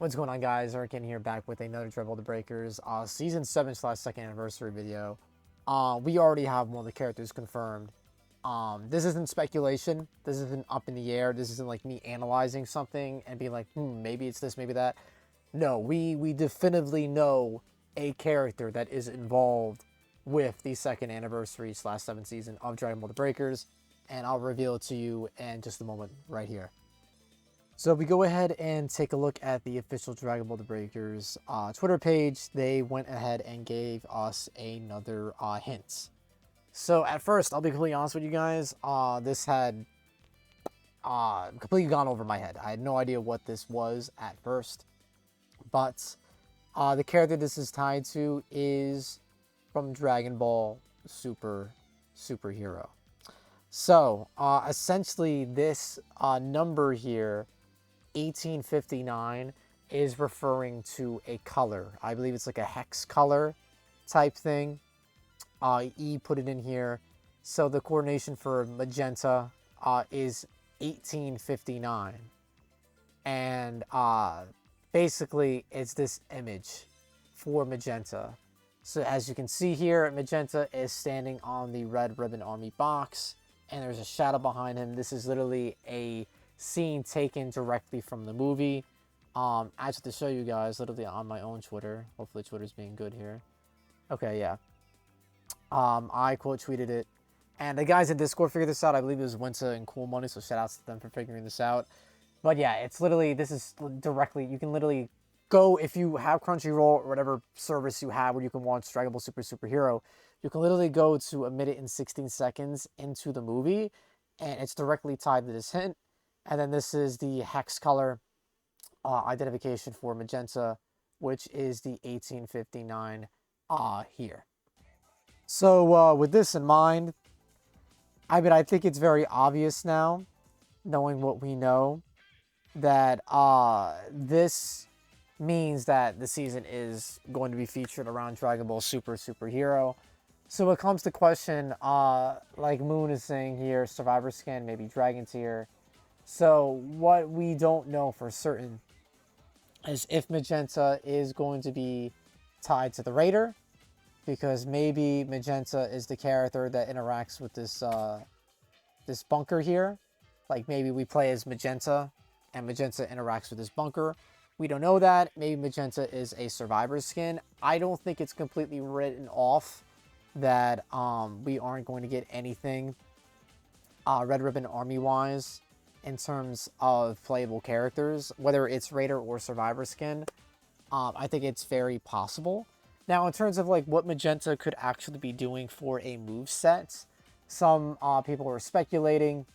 What's going on, guys? Ironcane here, back with another Dribble the Breakers Season 7/2nd anniversary video. We already have one of the characters confirmed. This isn't speculation. This isn't up in the air. This isn't like me analyzing something and being like, maybe it's this, maybe that. No, we definitively know a character that is involved with the 2nd anniversary/7th season of Dragon Ball the Breakers, and I'll reveal it to you in just a moment right here. So we go ahead and take a look at the official Dragon Ball the Breakers Twitter page. They went ahead and gave us another hint. So at first, I'll be completely honest with you guys, this had completely gone over my head. I had no idea what this was at first. But the character this is tied to is from Dragon Ball Superhero. So essentially this number here, 1859, is referring to a color. I believe it's like a hex color type thing. E put it in here. So the coordination for Magenta is 1859. And basically it's this image for Magenta. So as you can see here, Magenta is standing on the Red Ribbon Army box, and there's a shadow behind him. This is literally a scene taken directly from the movie. I just have to show you guys literally on my own Twitter. Hopefully Twitter's being good here. Okay, yeah. I quote tweeted it, and the guys in Discord figured this out. I believe it was Winter and Cool Money, so shout outs to them for figuring this out. But yeah, it's literally, this is directly, you can literally go, if you have Crunchyroll or whatever service you have where you can watch Dragon Ball Superhero, you can literally go to 1 minute and 16 seconds into the movie, and it's directly tied to this hint. And then this is the hex color identification for Magenta, which is the 1859 here. So with this in mind, I think it's very obvious now, knowing what we know, that this means that the season is going to be featured around Dragon Ball Superhero. So it comes to question, like Moon is saying here, Survivor Skin, maybe Dragon Tier. So what we don't know for certain is if Magenta is going to be tied to the Raider, because maybe Magenta is the character that interacts with this this bunker here. Like maybe we play as Magenta and Magenta interacts with this bunker. We don't know that. Maybe Magenta is a Survivor Skin. I don't think it's completely written off that we aren't going to get anything Red Ribbon Army wise in terms of playable characters, whether it's Raider or Survivor Skin. I think it's very possible. Now, in terms of like what Magenta could actually be doing for a moveset, some people are speculating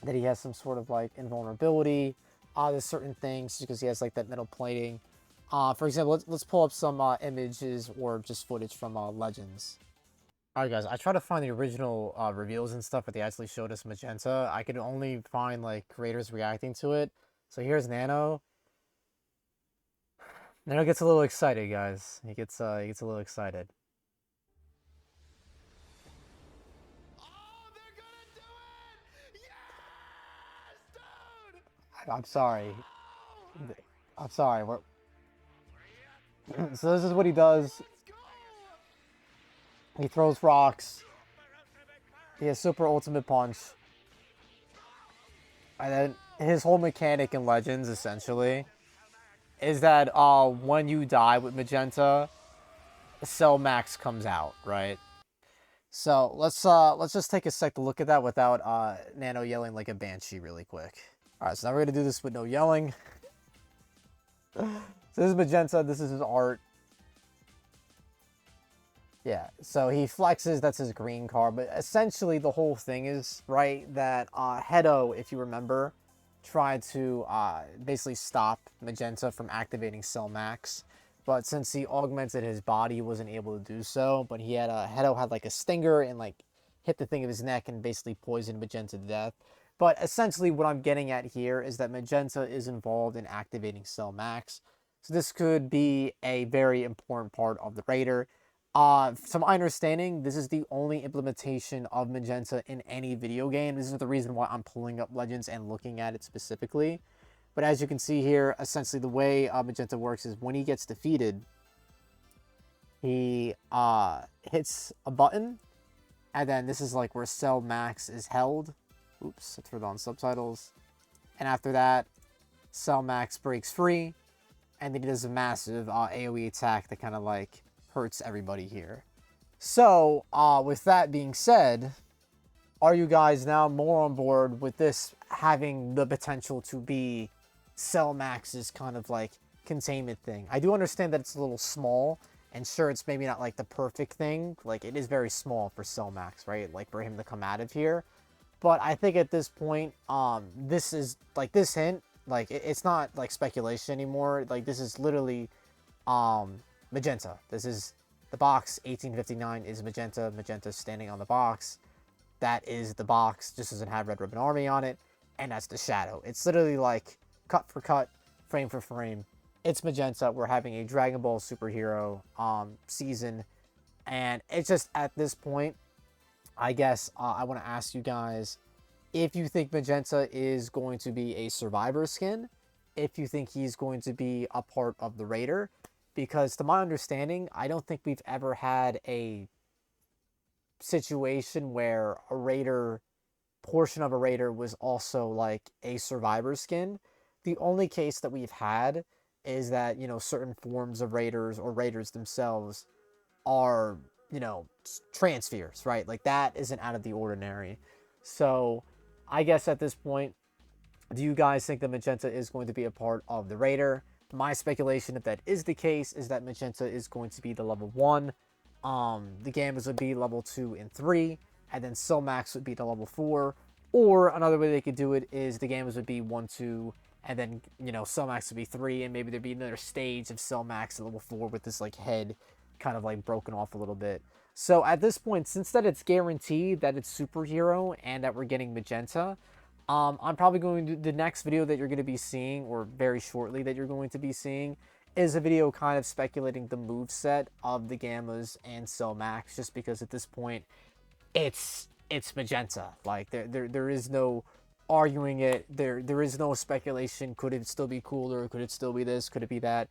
that he has some sort of like invulnerability. There's certain things because he has like that metal plating. For example, let's pull up some images or just footage from Legends. Alright guys, I tried to find the original reveals and stuff, but they actually showed us Magenta. I could only find like creators reacting to it. So here's Nano. Nano gets a little excited, guys. He gets a little excited. Oh, they're gonna do it! Yes, dude! I'm sorry. I'm sorry. So this is what he does. He throws rocks. He has Super Ultimate Punch. And then his whole mechanic in Legends, essentially, is that when you die with Magenta, Cell Max comes out, right? So let's just take a sec to look at that without Nano yelling like a banshee really quick. Alright, so now we're gonna do this with no yelling. So this is Magenta, this is his art. Yeah, so he flexes, that's his green card, but essentially the whole thing is, right, that Hedo, if you remember, tried to basically stop Magenta from activating Cell Max, but since he augmented his body, he wasn't able to do so, but he had Hedo had like a stinger and like hit the thing of his neck and basically poisoned Magenta to death. But essentially what I'm getting at here is that Magenta is involved in activating Cell Max, so this could be a very important part of the Raider. To my understanding, this is the only implementation of Magenta in any video game. This is the reason why I'm pulling up Legends and looking at it specifically. But as you can see here, essentially the way Magenta works is when he gets defeated, he hits a button, and then this is like where Cell Max is held. Oops, I turned on subtitles. And after that, Cell Max breaks free, and then he does a massive AoE attack that kind of like hurts everybody here. So, with that being said, are you guys now more on board with this having the potential to be Cell Max's kind of like containment thing? I do understand that it's a little small, and sure, it's maybe not like the perfect thing. Like, it is very small for Cell Max, right? Like, for him to come out of here. But I think at this point, this is, like, this hint, like, it's not, like, speculation anymore. Like, this is literally, Magenta. This is the box. 1859 is Magenta. Magenta's standing on the box. That is the box. Just doesn't have Red Ribbon Army on it. And that's the shadow. It's literally, like, cut for cut, frame for frame. It's Magenta. We're having a Dragon Ball superhero, season. And it's just, at this point, I guess I want to ask you guys if you think Magenta is going to be a survivor skin, if you think he's going to be a part of the Raider, because to my understanding, I don't think we've ever had a situation where a Raider, portion of a Raider was also like a survivor skin. The only case that we've had is that, you know, certain forms of Raiders or Raiders themselves are, you know, Transpheres, right? Like, that isn't out of the ordinary. So I guess at this point, do you guys think that Magenta is going to be a part of the Raider? My speculation, if that is the case, is that Magenta is going to be the level 1. The Gammas would be level 2 and 3, and then Cell Max would be the level 4. Or another way they could do it is the Gammas would be 1, 2, and then, you know, Cell Max would be 3, and maybe there'd be another stage of Cell Max at level 4 with this, like, head kind of like broken off a little bit. So at this point, since that it's guaranteed that it's superhero and that we're getting Magenta, I'm probably going to, the next video that you're going to be seeing, or very shortly that you're going to be seeing, is a video kind of speculating the moveset of the Gammas and Cell Max, just because at this point it's Magenta. Like, there is no arguing it. There is no speculation. Could it still be cooler? Could it still be this? Could it be that?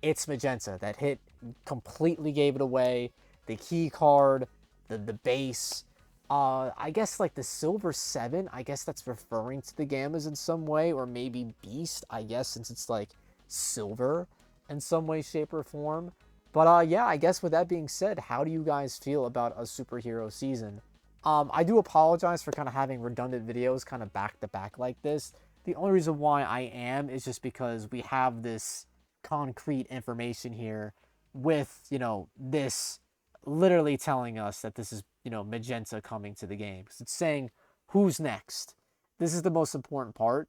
It's Magenta. That hit completely gave it away. The key card, the base, I guess like the Silver 7, I guess that's referring to the Gammas in some way, or maybe Beast, I guess, since it's like silver in some way, shape, or form. But yeah, I guess with that being said, how do you guys feel about a superhero season? I do apologize for kind of having redundant videos kind of back to back like this. The only reason why I am is just because we have this concrete information here with, you know, this literally telling us that this is, you know, Magenta coming to the game. Because it's saying who's next. This is the most important part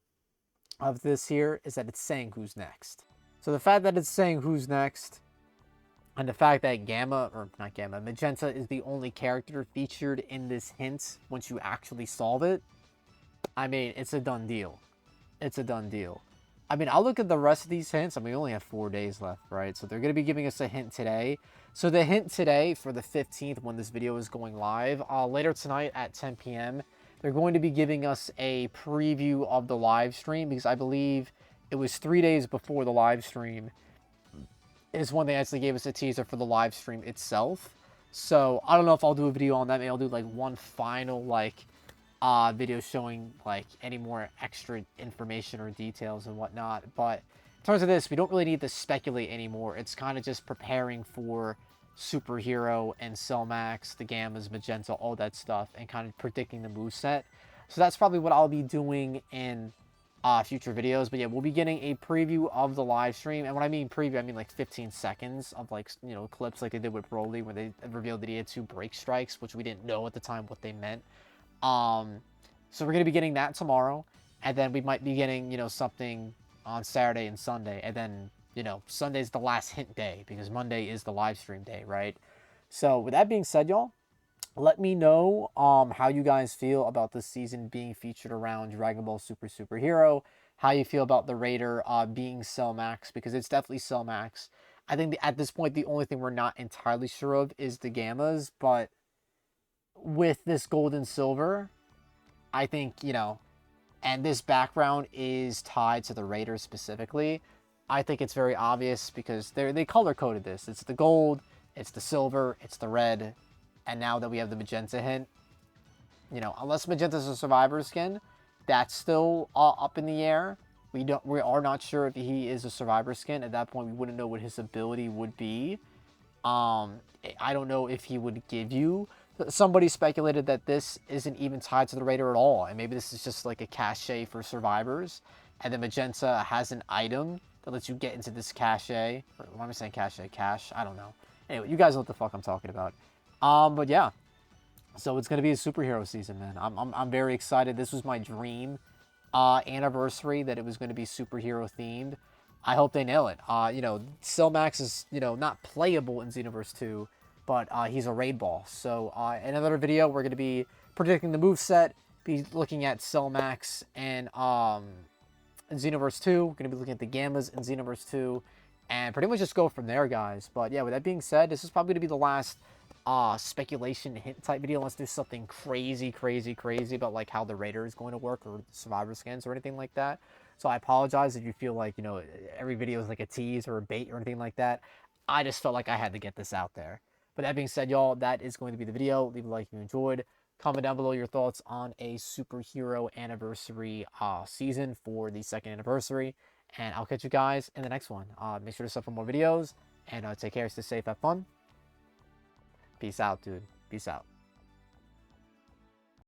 of this here, is that it's saying who's next. So the fact that it's saying who's next, and the fact that Magenta is the only character featured in this hint once you actually solve it, I mean, it's a done deal. It's a done deal. I mean, I'll look at the rest of these hints. I mean, we only have 4 days left, right? So they're going to be giving us a hint today. So the hint today for the 15th, when this video is going live, later tonight at 10 p.m., they're going to be giving us a preview of the live stream, because I believe it was 3 days before the live stream is when they actually gave us a teaser for the live stream itself. So I don't know if I'll do a video on that. Maybe I'll do like one final like video showing like any more extra information or details and whatnot. But in terms of this, we don't really need to speculate anymore. It's kind of just preparing for Superhero and Cell Max, the Gammas, Magenta, all that stuff, and kind of predicting the moveset. So that's probably what I'll be doing in future videos. But yeah, we'll be getting a preview of the live stream. And when I mean preview, I mean like 15 seconds of like, you know, clips like they did with Broly, where they revealed that he had 2 break strikes, which we didn't know at the time what they meant. So we're going to be getting that tomorrow, and then we might be getting, you know, something on Saturday and Sunday, and then, you know, Sunday's the last hint day, because Monday is the live stream day, right? So with that being said, y'all, let me know how you guys feel about this season being featured around Dragon Ball Superhero, how you feel about the Raider being Cell Max, because it's definitely Cell Max. I think at this point, the only thing we're not entirely sure of is the Gammas, but with this gold and silver, I think, you know, and this background is tied to the Raiders specifically, I think it's very obvious because they color coded this. It's the gold, it's the silver, it's the red, and now that we have the magenta hint, you know, unless Magenta's a survivor skin, that's still up in the air. We are not sure if he is a survivor skin. At that point, we wouldn't know what his ability would be. I don't know if he would give you. Somebody speculated that this isn't even tied to the Raider at all, and maybe this is just like a cachet for survivors, and then Magenta has an item that lets you get into this cachet. Or, why am I saying cachet? Cache? I don't know. Anyway, you guys know what the fuck I'm talking about. But yeah, so it's gonna be a superhero season, man. I'm very excited. This was my dream anniversary, that it was going to be superhero themed. I hope they nail it. You know, Silmax is, you know, not playable in Xenoverse 2, but he's a raid boss. So in another video, we're going to be predicting the moveset, be looking at Silmax and in Xenoverse 2. We're going to be looking at the Gammas in Xenoverse 2, and pretty much just go from there, guys. But yeah, with that being said, this is probably going to be the last speculation hint type video. Let's do something crazy about like how the Raider is going to work, or survivor skins or anything like that. So I apologize if you feel like, you know, every video is like a tease or a bait or anything like that. I just felt like I had to get this out there. But that being said, y'all, that is going to be the video. Leave a like if you enjoyed. Comment down below your thoughts on a superhero anniversary season for the 2nd anniversary. And I'll catch you guys in the next one. Make sure to sub for more videos. And take care, stay safe, have fun. Peace out, dude. Peace out.